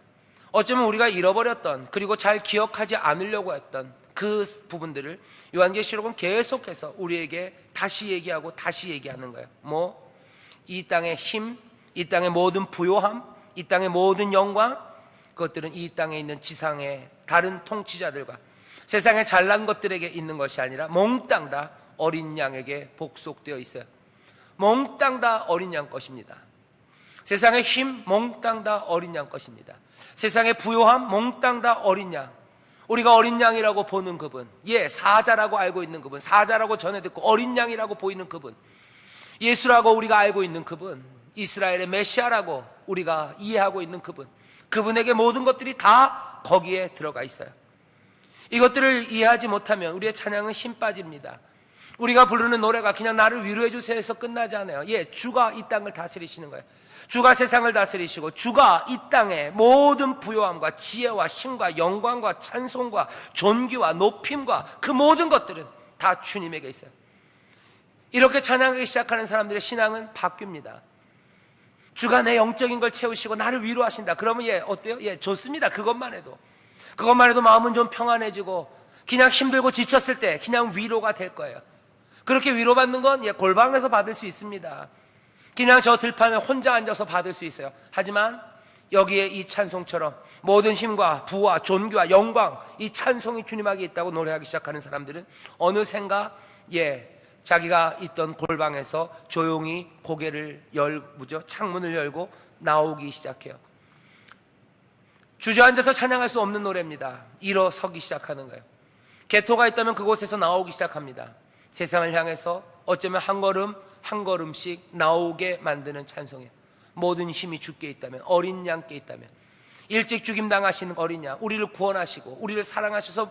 어쩌면 우리가 잃어버렸던, 그리고 잘 기억하지 않으려고 했던 그 부분들을 요한계시록은 계속해서 우리에게 다시 얘기하고 다시 얘기하는 거예요. 이 땅의 힘, 이 땅의 모든 부요함, 이 땅의 모든 영광, 그것들은 이 땅에 있는 지상의 다른 통치자들과 세상의 잘난 것들에게 있는 것이 아니라 몽땅 다 어린 양에게 복속되어 있어요. 몽땅 다 어린 양 것입니다. 세상의 힘 몽땅 다 어린 양 것입니다. 세상의 부요함 몽땅 다 어린 양, 우리가 어린 양이라고 보는 그분, 사자라고 알고 있는 그분, 사자라고 전해 듣고 어린 양이라고 보이는 그분, 예수라고 우리가 알고 있는 그분, 이스라엘의 메시아라고 우리가 이해하고 있는 그분, 그분에게 모든 것들이 다 거기에 들어가 있어요. 이것들을 이해하지 못하면 우리의 찬양은 힘 빠집니다. 우리가 부르는 노래가 그냥 나를 위로해 주세요 해서 끝나지 않아요. 주가 이 땅을 다스리시는 거예요. 주가 세상을 다스리시고 주가 이 땅의 모든 부요함과 지혜와 힘과 영광과 찬송과 존귀와 높임과 그 모든 것들은 다 주님에게 있어요. 이렇게 찬양하기 시작하는 사람들의 신앙은 바뀝니다. 주가 내 영적인 걸 채우시고 나를 위로하신다. 그러면 어때요? 좋습니다. 그것만 해도 마음은 좀 평안해지고, 그냥 힘들고 지쳤을 때 그냥 위로가 될 거예요. 그렇게 위로받는 건 골방에서 받을 수 있습니다. 그냥 저 들판에 혼자 앉아서 받을 수 있어요. 하지만 여기에 이 찬송처럼 모든 힘과 부와 존귀와 영광, 이 찬송이 주님에게 있다고 노래하기 시작하는 사람들은 어느샌가 자기가 있던 골방에서 조용히 고개를 창문을 열고 나오기 시작해요. 주저앉아서 찬양할 수 없는 노래입니다. 일어서기 시작하는 거예요. 개토가 있다면 그곳에서 나오기 시작합니다. 세상을 향해서 어쩌면 한 걸음 한 걸음씩 나오게 만드는 찬송이에요. 모든 힘이 주께 있다면, 어린 양께 있다면, 일찍 죽임당하시는 어린 양, 우리를 구원하시고 우리를 사랑하셔서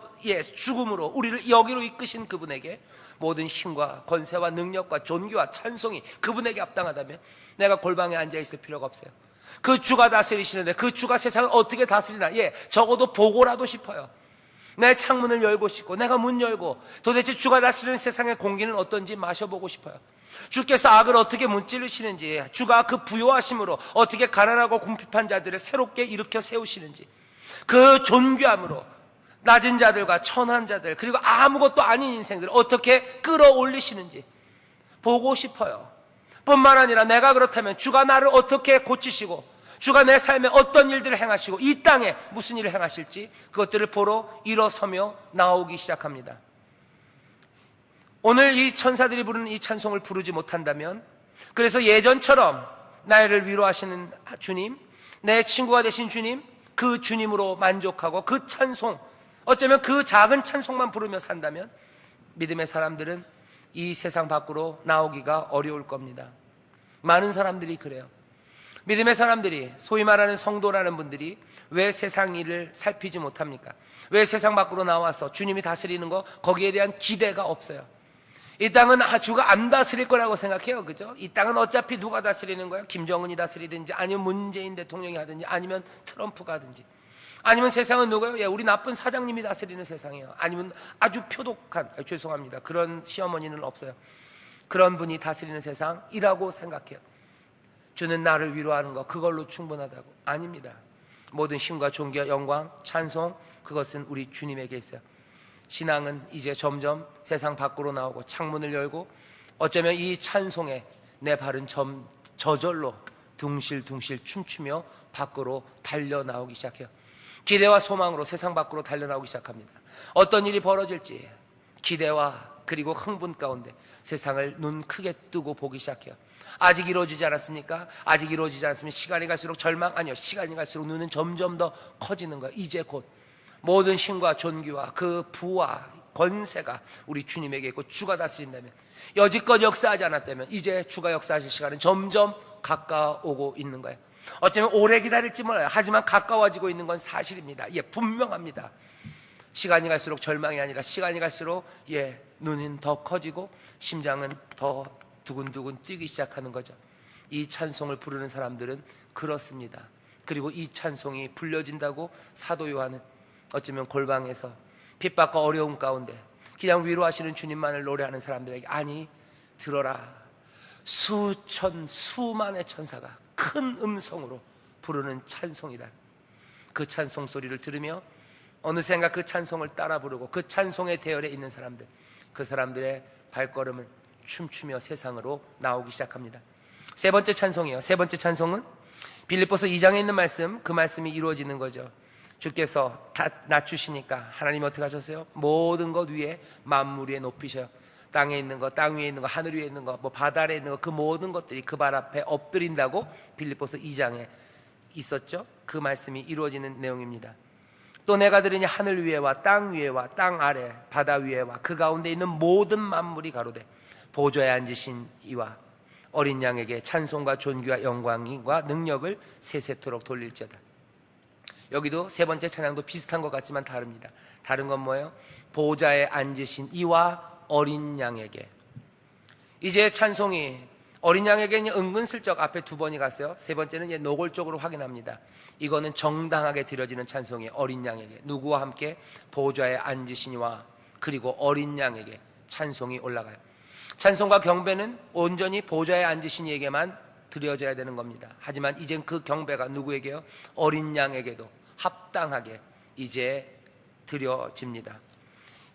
죽음으로 우리를 여기로 이끄신 그분에게 모든 힘과 권세와 능력과 존귀와 찬송이 그분에게 합당하다면 내가 골방에 앉아있을 필요가 없어요. 그 주가 다스리시는데 그 주가 세상을 어떻게 다스리나, 적어도 보고라도 싶어요. 내 창문을 열고 싶고, 내가 문 열고 도대체 주가 다스리는 세상의 공기는 어떤지 마셔보고 싶어요. 주께서 악을 어떻게 문지르시는지, 주가 그 부요하심으로 어떻게 가난하고 궁핍한 자들을 새롭게 일으켜 세우시는지, 그 존귀함으로 낮은 자들과 천한 자들, 그리고 아무것도 아닌 인생들을 어떻게 끌어올리시는지 보고 싶어요. 뿐만 아니라 내가 그렇다면 주가 나를 어떻게 고치시고 주가 내 삶에 어떤 일들을 행하시고 이 땅에 무슨 일을 행하실지 그것들을 보러 일어서며 나오기 시작합니다. 오늘 이 천사들이 부르는 이 찬송을 부르지 못한다면, 그래서 예전처럼 나를 위로하시는 주님, 내 친구가 되신 주님, 그 주님으로 만족하고 그 찬송, 어쩌면 그 작은 찬송만 부르며 산다면 믿음의 사람들은 이 세상 밖으로 나오기가 어려울 겁니다. 많은 사람들이 그래요. 믿음의 사람들이, 소위 말하는 성도라는 분들이 왜 세상 일을 살피지 못합니까? 왜 세상 밖으로 나와서 주님이 다스리는 거, 거기에 대한 기대가 없어요. 이 땅은 주가 안 다스릴 거라고 생각해요. 그죠? 이 땅은 어차피 누가 다스리는 거예요? 김정은이 다스리든지, 아니면 문재인 대통령이 하든지, 아니면 트럼프가 하든지, 아니면 세상은 누구예요? 예, 우리 나쁜 사장님이 다스리는 세상이에요. 아니면 아주 표독한, 죄송합니다, 그런 시어머니는 없어요. 그런 분이 다스리는 세상이라고 생각해요. 주는 나를 위로하는 거, 그걸로 충분하다고. 아닙니다. 모든 힘과 존귀와 영광, 찬송, 그것은 우리 주님에게 있어요. 신앙은 이제 점점 세상 밖으로 나오고 창문을 열고, 어쩌면 이 찬송에 내 발은 저절로 둥실둥실 춤추며 밖으로 달려나오기 시작해요. 기대와 소망으로 세상 밖으로 달려나오기 시작합니다. 어떤 일이 벌어질지 기대와 그리고 흥분 가운데 세상을 눈 크게 뜨고 보기 시작해요. 아직 이루어지지 않았습니까? 아직 이루어지지 않았으면 시간이 갈수록 절망, 아니요, 시간이 갈수록 눈은 점점 더 커지는 거예요. 이제 곧 모든 힘과 존귀와 그 부와 권세가 우리 주님에게 있고, 주가 다스린다면, 여지껏 역사하지 않았다면 이제 주가 역사하실 시간은 점점 가까워오고 있는 거예요. 어쩌면 오래 기다릴지 몰라요. 하지만 가까워지고 있는 건 사실입니다. 예, 분명합니다. 시간이 갈수록 절망이 아니라 시간이 갈수록 눈은 더 커지고 심장은 더 두근두근 뛰기 시작하는 거죠. 이 찬송을 부르는 사람들은 그렇습니다. 그리고 이 찬송이 불려진다고 사도 요한은 어쩌면 골방에서 핍박과 어려움 가운데 그냥 위로하시는 주님만을 노래하는 사람들에게, 아니 들어라, 수천 수만의 천사가 큰 음성으로 부르는 찬송이다. 그 찬송 소리를 들으며 어느샌가 그 찬송을 따라 부르고 그 찬송의 대열에 있는 사람들, 그 사람들의 발걸음은 춤추며 세상으로 나오기 시작합니다. 세 번째 찬송이에요. 세 번째 찬송은 빌립보서 2장에 있는 말씀, 그 말씀이 이루어지는 거죠. 주께서 다 낮추시니까 하나님이 어떻게 하셨어요? 모든 것 위에 만물 위에 높이셔요. 땅에 있는 것, 땅 위에 있는 것, 하늘 위에 있는 것, 바다 아래에 있는 것, 그 모든 것들이 그 발 앞에 엎드린다고 빌립보서 2장에 있었죠. 그 말씀이 이루어지는 내용입니다. 또 내가 들으니 하늘 위에와 땅 위에와 땅 아래 바다 위에와 그 가운데 있는 모든 만물이 가로되 보좌에 앉으신 이와 어린 양에게 찬송과 존귀와 영광과 능력을 세세토록 돌릴지어다. 여기도 세 번째 찬양도 비슷한 것 같지만 다릅니다. 다른 건 뭐예요? 보좌에 앉으신 이와 어린 양에게. 이제 찬송이 어린 양에게는 은근슬쩍 앞에 두 번이 갔어요. 세 번째는 노골적으로 확인합니다. 이거는 정당하게 드려지는 찬송이에요. 어린 양에게, 누구와 함께? 보좌에 앉으신 이와 그리고 어린 양에게 찬송이 올라가요. 찬송과 경배는 온전히 보좌에 앉으신 이에게만 드려져야 되는 겁니다. 하지만 이젠 그 경배가 누구에게요? 어린 양에게도 합당하게 이제 드려집니다.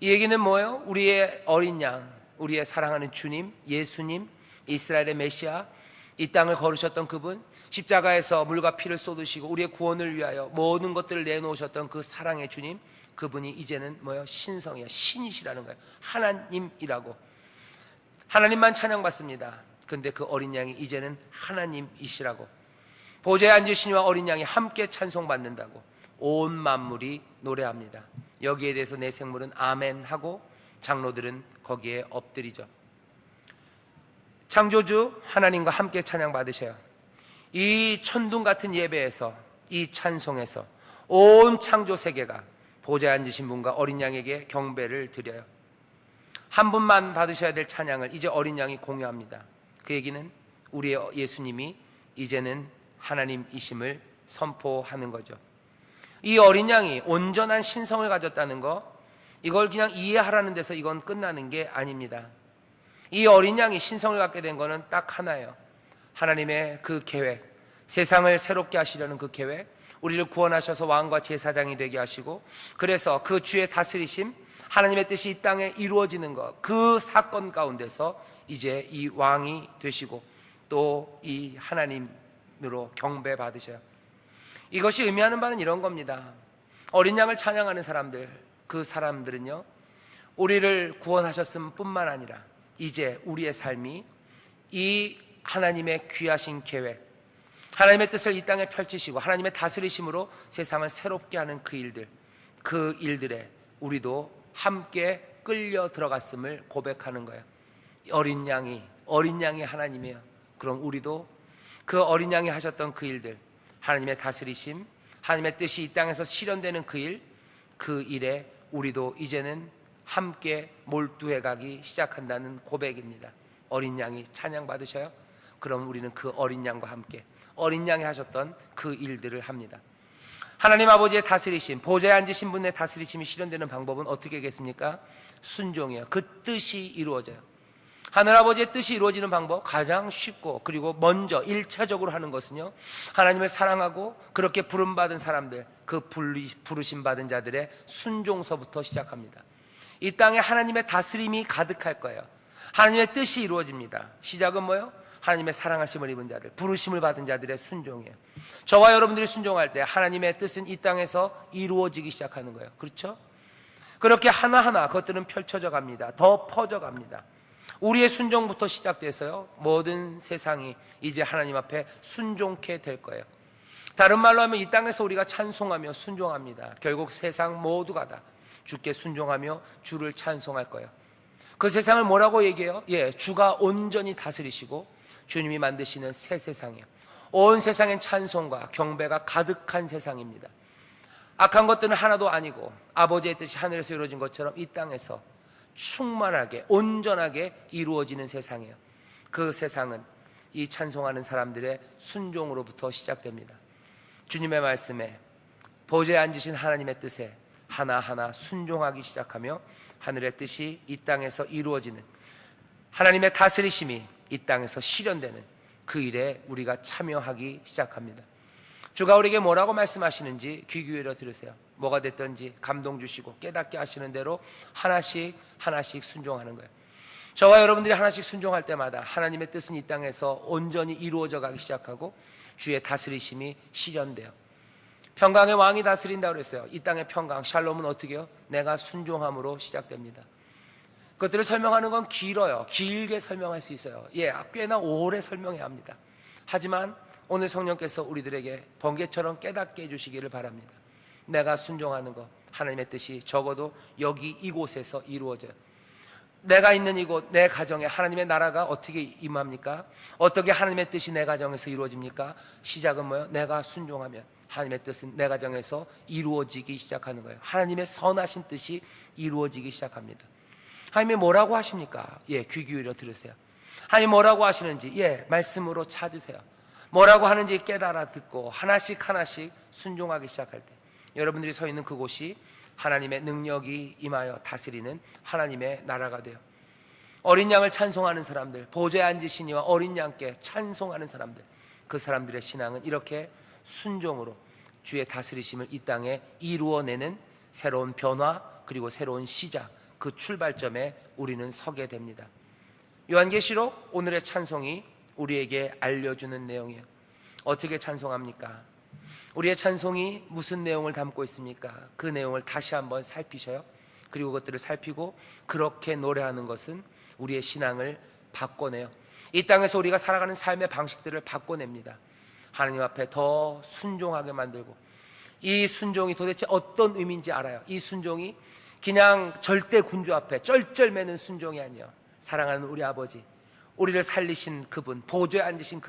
이 얘기는 뭐예요? 우리의 어린 양, 우리의 사랑하는 주님, 예수님, 이스라엘의 메시아, 이 땅을 걸으셨던 그분, 십자가에서 물과 피를 쏟으시고 우리의 구원을 위하여 모든 것들을 내놓으셨던 그 사랑의 주님, 그분이 이제는 뭐예요? 신성이에요. 신이시라는 거예요. 하나님이라고. 하나님만 찬양받습니다. 근데 그 어린 양이 이제는 하나님이시라고. 보좌에 앉으신 이와 어린 양이 함께 찬송받는다고 온 만물이 노래합니다. 여기에 대해서 내 생물은 아멘 하고 장로들은 거기에 엎드리죠. 창조주 하나님과 함께 찬양받으셔요. 이 천둥 같은 예배에서, 이 찬송에서 온 창조 세계가 보좌에 앉으신 분과 어린 양에게 경배를 드려요. 한 분만 받으셔야 될 찬양을 이제 어린 양이 공유합니다. 그 얘기는 우리의 예수님이 이제는 하나님이심을 선포하는 거죠. 이 어린 양이 온전한 신성을 가졌다는 거, 이걸 그냥 이해하라는 데서 이건 끝나는 게 아닙니다. 이 어린 양이 신성을 갖게 된 거는 딱 하나예요. 하나님의 그 계획, 세상을 새롭게 하시려는 그 계획, 우리를 구원하셔서 왕과 제사장이 되게 하시고, 그래서 그 주의 다스리심, 하나님의 뜻이 이 땅에 이루어지는 것, 그 사건 가운데서 이제 이 왕이 되시고 또 이 하나님으로 경배 받으셔요. 이것이 의미하는 바는 이런 겁니다. 어린 양을 찬양하는 사람들, 그 사람들은요, 우리를 구원하셨음 뿐만 아니라 이제 우리의 삶이 이 하나님의 귀하신 계획, 하나님의 뜻을 이 땅에 펼치시고 하나님의 다스리심으로 세상을 새롭게 하는 그 일들에 우리도 함께 끌려 들어갔음을 고백하는 거예요. 어린 양이 하나님이에요. 그럼 우리도 그 어린 양이 하셨던 그 일들, 하나님의 다스리심, 하나님의 뜻이 이 땅에서 실현되는 그 일에 우리도 이제는 함께 몰두해 가기 시작한다는 고백입니다. 어린 양이 찬양 받으셔요? 그럼 우리는 그 어린 양과 함께 어린 양이 하셨던 그 일들을 합니다. 하나님 아버지의 다스리심, 보좌에 앉으신 분의 다스리심이 실현되는 방법은 어떻게 겠습니까? 순종이에요. 그 뜻이 이루어져요. 하늘아버지의 뜻이 이루어지는 방법, 가장 쉽고 그리고 먼저 1차적으로 하는 것은요, 하나님을 사랑하고 그렇게 부름받은 사람들, 그 부르심 받은 자들의 순종서부터 시작합니다. 이 땅에 하나님의 다스림이 가득할 거예요. 하나님의 뜻이 이루어집니다. 시작은 뭐예요? 하나님의 사랑하심을 입은 자들, 부르심을 받은 자들의 순종이에요. 저와 여러분들이 순종할 때 하나님의 뜻은 이 땅에서 이루어지기 시작하는 거예요. 그렇죠? 그렇게 하나하나 그것들은 펼쳐져 갑니다. 더 퍼져 갑니다. 우리의 순종부터 시작돼서요, 모든 세상이 이제 하나님 앞에 순종케 될 거예요. 다른 말로 하면 이 땅에서 우리가 찬송하며 순종합니다. 결국 세상 모두가 다 주께 순종하며 주를 찬송할 거예요. 그 세상을 뭐라고 얘기해요? 주가 온전히 다스리시고 주님이 만드시는 새 세상이에요. 온 세상엔 찬송과 경배가 가득한 세상입니다. 악한 것들은 하나도 아니고 아버지의 뜻이 하늘에서 이루어진 것처럼 이 땅에서 충만하게 온전하게 이루어지는 세상이에요. 그 세상은 이 찬송하는 사람들의 순종으로부터 시작됩니다. 주님의 말씀에, 보좌에 앉으신 하나님의 뜻에 하나하나 순종하기 시작하며 하늘의 뜻이 이 땅에서 이루어지는, 하나님의 다스리심이 이 땅에서 실현되는 그 일에 우리가 참여하기 시작합니다. 주가 우리에게 뭐라고 말씀하시는지 귀 기울여 들으세요. 뭐가 됐든지 감동 주시고 깨닫게 하시는 대로 하나씩 순종하는 거예요. 저와 여러분들이 하나씩 순종할 때마다 하나님의 뜻은 이 땅에서 온전히 이루어져 가기 시작하고 주의 다스리심이 실현돼요. 평강의 왕이 다스린다고 그랬어요. 이 땅의 평강, 샬롬은 어떻게 해요? 내가 순종함으로 시작됩니다. 그것들을 설명하는 건 길어요. 길게 설명할 수 있어요. 꽤나 오래 설명해야 합니다. 하지만 오늘 성령께서 우리들에게 번개처럼 깨닫게 해주시기를 바랍니다. 내가 순종하는 것, 하나님의 뜻이 적어도 여기 이곳에서 이루어져요. 내가 있는 이곳, 내 가정에 하나님의 나라가 어떻게 임합니까? 어떻게 하나님의 뜻이 내 가정에서 이루어집니까? 시작은 뭐예요? 내가 순종하면 하나님의 뜻은 내 가정에서 이루어지기 시작하는 거예요. 하나님의 선하신 뜻이 이루어지기 시작합니다. 하나님이 뭐라고 하십니까? 귀 기울여 들으세요. 하나님이 뭐라고 하시는지 말씀으로 찾으세요. 뭐라고 하는지 깨달아 듣고 하나씩 순종하기 시작할 때 여러분들이 서 있는 그곳이 하나님의 능력이 임하여 다스리는 하나님의 나라가 돼요. 어린 양을 찬송하는 사람들, 보좌에 앉으신 이와 어린 양께 찬송하는 사람들, 그 사람들의 신앙은 이렇게 순종으로 주의 다스리심을 이 땅에 이루어내는 새로운 변화, 그리고 새로운 시작, 그 출발점에 우리는 서게 됩니다. 요한계시록 오늘의 찬송이 우리에게 알려주는 내용이에요. 어떻게 찬송합니까? 우리의 찬송이 무슨 내용을 담고 있습니까? 그 내용을 다시 한번 살피셔요. 그리고 그것들을 살피고 그렇게 노래하는 것은 우리의 신앙을 바꿔내요. 이 땅에서 우리가 살아가는 삶의 방식들을 바꿔냅니다. 하나님 앞에 더 순종하게 만들고, 이 순종이 도대체 어떤 의미인지 알아요. 이 순종이 그냥 절대 군주 앞에 쩔쩔매는 순종이 아니에요. 사랑하는 우리 아버지, 우리를 살리신 그분, 보좌에 앉으신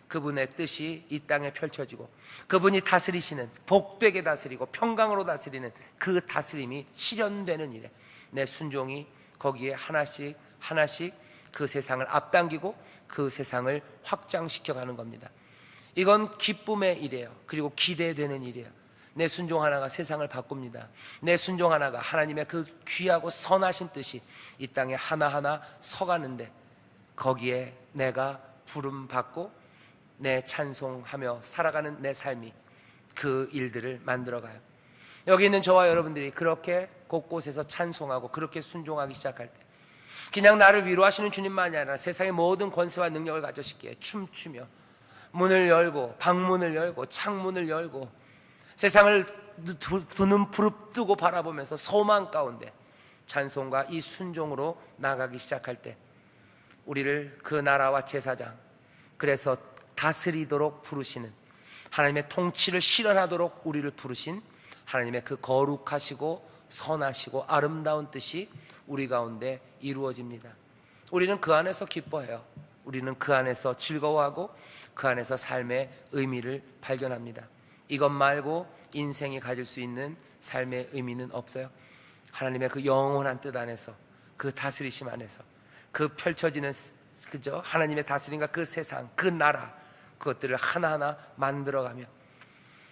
그분의 뜻이 이 땅에 펼쳐지고 그분이 다스리시는, 복되게 다스리고 평강으로 다스리는 그 다스림이 실현되는 일에 내 순종이 거기에 하나씩 그 세상을 앞당기고 그 세상을 확장시켜가는 겁니다. 이건 기쁨의 일이에요. 그리고 기대되는 일이에요. 내 순종 하나가 세상을 바꿉니다. 내 순종 하나가 하나님의 그 귀하고 선하신 뜻이 이 땅에 하나하나 서가는데 거기에 내가 부름받고 내 찬송하며 살아가는 내 삶이 그 일들을 만들어가요. 여기 있는 저와 여러분들이 그렇게 곳곳에서 찬송하고 그렇게 순종하기 시작할 때 그냥 나를 위로하시는 주님만이 아니라 세상의 모든 권세와 능력을 가져시기에 춤추며 문을 열고 방문을 열고 창문을 열고 세상을 두 눈 부릅뜨고 바라보면서 소망 가운데 찬송과 이 순종으로 나가기 시작할 때 우리를 그 나라와 제사장, 그래서 다스리도록 부르시는, 하나님의 통치를 실현하도록 우리를 부르신 하나님의 그 거룩하시고 선하시고 아름다운 뜻이 우리 가운데 이루어집니다. 우리는 그 안에서 기뻐해요. 우리는 그 안에서 즐거워하고 그 안에서 삶의 의미를 발견합니다. 이것 말고 인생이 가질 수 있는 삶의 의미는 없어요. 하나님의 그 영원한 뜻 안에서, 그 다스리심 안에서, 그 펼쳐지는 그죠? 하나님의 다스림과 그 세상, 그 나라, 그것들을 하나하나 만들어가며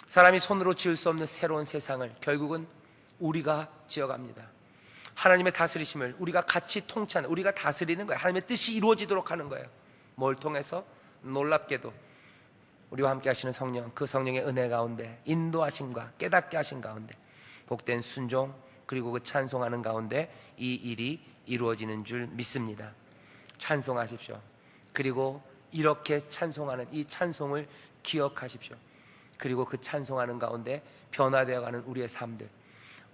사람이 손으로 지을 수 없는 새로운 세상을 결국은 우리가 지어갑니다. 하나님의 다스리심을 우리가 같이 통치하는, 우리가 다스리는 거예요. 하나님의 뜻이 이루어지도록 하는 거예요. 뭘 통해서? 놀랍게도 우리와 함께 하시는 성령, 그 성령의 은혜 가운데 인도하심과 깨닫게 하신 가운데 복된 순종, 그리고 그 찬송하는 가운데 이 일이 이루어지는 줄 믿습니다. 찬송하십시오. 그리고 이렇게 찬송하는 이 찬송을 기억하십시오. 그리고 그 찬송하는 가운데 변화되어가는 우리의 삶들,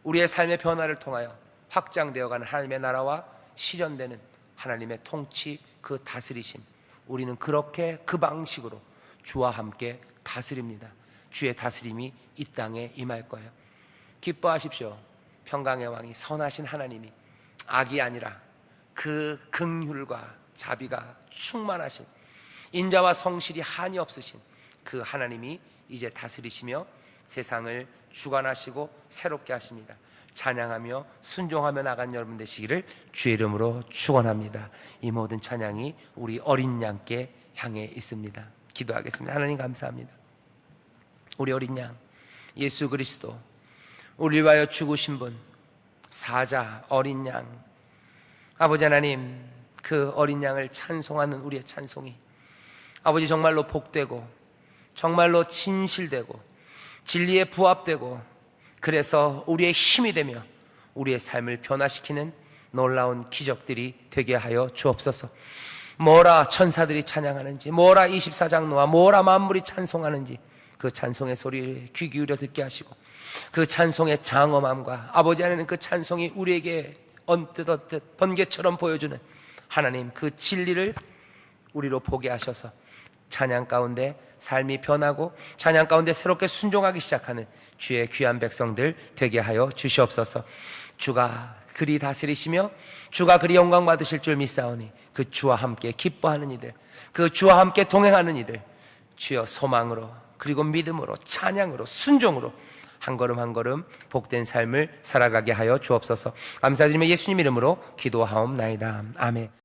우리의 삶의 변화를 통하여 확장되어가는 하나님의 나라와 실현되는 하나님의 통치, 그 다스리심, 우리는 그렇게 그 방식으로 주와 함께 다스립니다. 주의 다스림이 이 땅에 임할 거예요. 기뻐하십시오. 평강의 왕이, 선하신 하나님이, 악이 아니라 그 긍휼과 자비가 충만하신, 인자와 성실이 한이 없으신 그 하나님이 이제 다스리시며 세상을 주관하시고 새롭게 하십니다. 찬양하며 순종하며 나간 여러분 되시기를 주의 이름으로 축원합니다. 이 모든 찬양이 우리 어린 양께 향해 있습니다. 기도하겠습니다. 하나님 감사합니다. 우리 어린 양 예수 그리스도, 우리를 위하여 죽으신 분, 사자 어린 양, 아버지 하나님, 그 어린 양을 찬송하는 우리의 찬송이 아버지 정말로 복되고 정말로 진실되고 진리에 부합되고, 그래서 우리의 힘이 되며 우리의 삶을 변화시키는 놀라운 기적들이 되게 하여 주옵소서. 뭐라 천사들이 찬양하는지, 뭐라 24장로와 뭐라 만물이 찬송하는지 그 찬송의 소리를 귀 기울여 듣게 하시고, 그 찬송의 장엄함과 아버지 하나님 그 찬송이 우리에게 언뜻 번개처럼 보여주는 하나님 그 진리를 우리로 보게 하셔서 찬양 가운데 삶이 변하고 찬양 가운데 새롭게 순종하기 시작하는 주의 귀한 백성들 되게 하여 주시옵소서. 주가 그리 다스리시며 주가 그리 영광 받으실 줄 믿사오니 그 주와 함께 기뻐하는 이들, 그 주와 함께 동행하는 이들, 주여 소망으로 그리고 믿음으로 찬양으로 순종으로 한 걸음 한 걸음 복된 삶을 살아가게 하여 주옵소서. 감사드리며 예수님 이름으로 기도하옵나이다. 아멘.